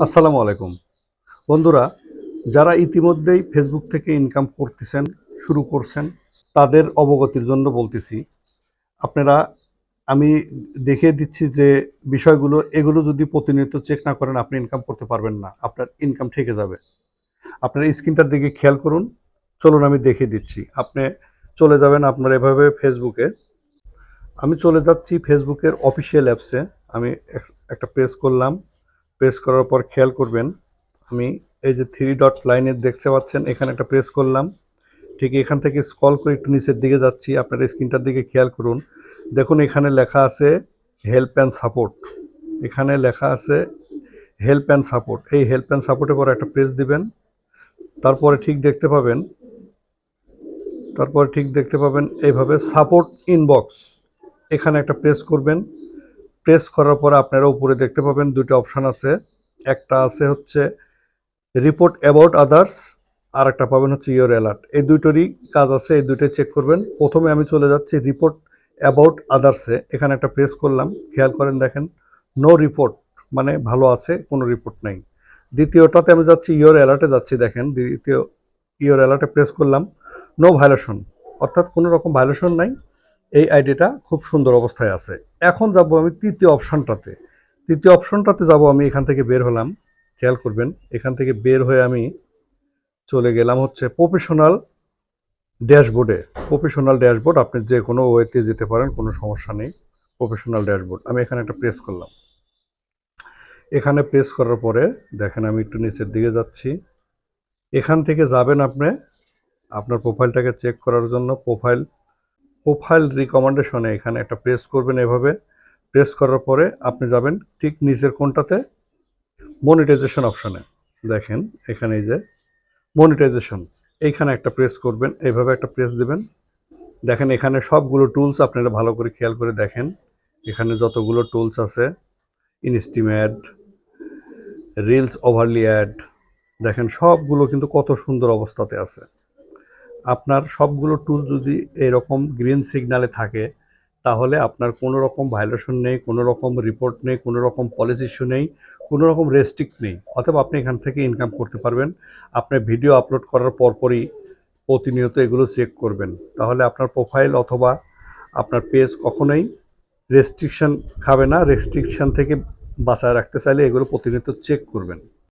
আসসালামু আলাইকুম বন্ধুরা, যারা ইতিমধ্যেই ফেসবুক থেকে ইনকাম করতেছেন, শুরু করছেন, তাদের অবগতির জন্য বলতেছি। আপনারা আমি দেখিয়ে দিচ্ছি যে বিষয়গুলো, এগুলো যদি প্রতিনিয়ত চেক না করেন আপনি ইনকাম করতে পারবেন না, আপনার ইনকাম থেকে যাবে। আপনার স্ক্রিনটার দিকে খেয়াল করুন। চলুন আমি দেখিয়ে দিচ্ছি। আপনি চলে যাবেন আপনার এভাবে ফেসবুকে। আমি চলে যাচ্ছি ফেসবুকের অফিসিয়াল অ্যাপসে। আমি একটা প্রেস করলাম। প্রেস করার পর খেয়াল করবেন, আমি এই যে থ্রি ডট লাইনে দেখতে পাচ্ছেন, এখানে একটা প্রেস করলাম। ঠিক এখান থেকে স্ক্রল করে একটু নিচের দিকে যাচ্ছি। আপনার স্ক্রিনটার দিকে খেয়াল করুন। দেখুন এখানে লেখা আছে হেল্প অ্যান্ড সাপোর্ট। এখানে লেখা আছে হেল্প অ্যান্ড সাপোর্ট। এই হেল্প অ্যান্ড সাপোর্টের পর একটা প্রেস দিবেন। তারপরে ঠিক দেখতে পাবেন এইভাবে সাপোর্ট ইনবক্স। এখানে একটা প্রেস করবেন। প্রেস করার পর আপনারা উপরে দেখতে পাবেন দুটো অপশান আছে। একটা আছে হচ্ছে রিপোর্ট অ্যাবাউট আদার্স, আর একটা পাবেন হচ্ছে ইয়োর অ্যালার্ট। এই দুটোরই কাজ আছে, এই দুটোই চেক করবেন। প্রথমে আমি চলে যাচ্ছি রিপোর্ট অ্যাবাউট আদার্সে। এখানে একটা প্রেস করলাম। খেয়াল করেন, দেখেন নো রিপোর্ট, মানে ভালো আছে, কোনো রিপোর্ট নাই। দ্বিতীয়টাতে আমি যাচ্ছি ইয়োর অ্যালার্টে যাচ্ছি। দেখেন দ্বিতীয় ইয়োর অ্যালার্টে প্রেস করলাম, নো ভায়োলেশন, অর্থাৎ কোনো রকম ভায়োলেশন নাই। এই আইডিটা খুব সুন্দর অবস্থায় আছে। এখন যাব আমি তৃতীয় অপশনটাতে যাব। আমি এখান থেকে বের হলাম। খেয়াল করবেন, এখান থেকে বের হয়ে আমি চলে গেলাম হচ্ছে প্রফেশনাল ড্যাশবোর্ডে। প্রফেশনাল ড্যাশবোর্ড আপনি যে কোনো ওয়েতে যেতে পারেন, কোনো সমস্যা নেই। প্রফেশনাল ড্যাশবোর্ড আমি এখানে একটা প্রেস করলাম। এখানে প্রেস করার পরে দেখেন আমি একটু নিচের দিকে যাচ্ছি। এখান থেকে যাবেন আপনি আপনার প্রোফাইলটাকে চেক করার জন্য। প্রোফাইল রিকমেন্ডেশনে এখানে একটা প্রেস করবেন। এভাবে প্রেস করার পরে আপনি যাবেন ঠিক নিচের কোণটাতে মনিটাইজেশন অপশনে। দেখেন এখানে এই যে মনিটাইজেশন, এইখানে একটা প্রেস করবেন। এইভাবে একটা প্রেস দেবেন। দেখেন এখানে সবগুলো টুলস আপনারা ভালো করে খেয়াল করে দেখেন। এখানে যতগুলো টুলস আছে, ইনস্টিমেট, রিলস ওভারলি অ্যাড, দেখেন সবগুলো কিন্তু কত সুন্দর অবস্থাতে আছে। আপনার সবগুলো টুল যদি এরকম গ্রিন সিগনালে থাকে, তাহলে আপনার কোনো রকম ভায়োলেশন নেই, কোনো রকম রিপোর্ট নেই, কোনো রকম পলিসি ইস্যু নেই, কোনো রকম রেস্ট্রিক্ট নেই। অথবা আপনি এখান থেকে ইনকাম করতে পারবেন। আপনার ভিডিও আপলোড করার পরপরই প্রতিনিয়ত এগুলো চেক করবেন। তাহলে আপনার প্রোফাইল অথবা আপনার পেজ কখনোই রেস্ট্রিকশন খাবে না। রেস্ট্রিকশন থেকে বাঁচায় রাখতে চাইলে এগুলো প্রতিনিয়ত চেক করবেন।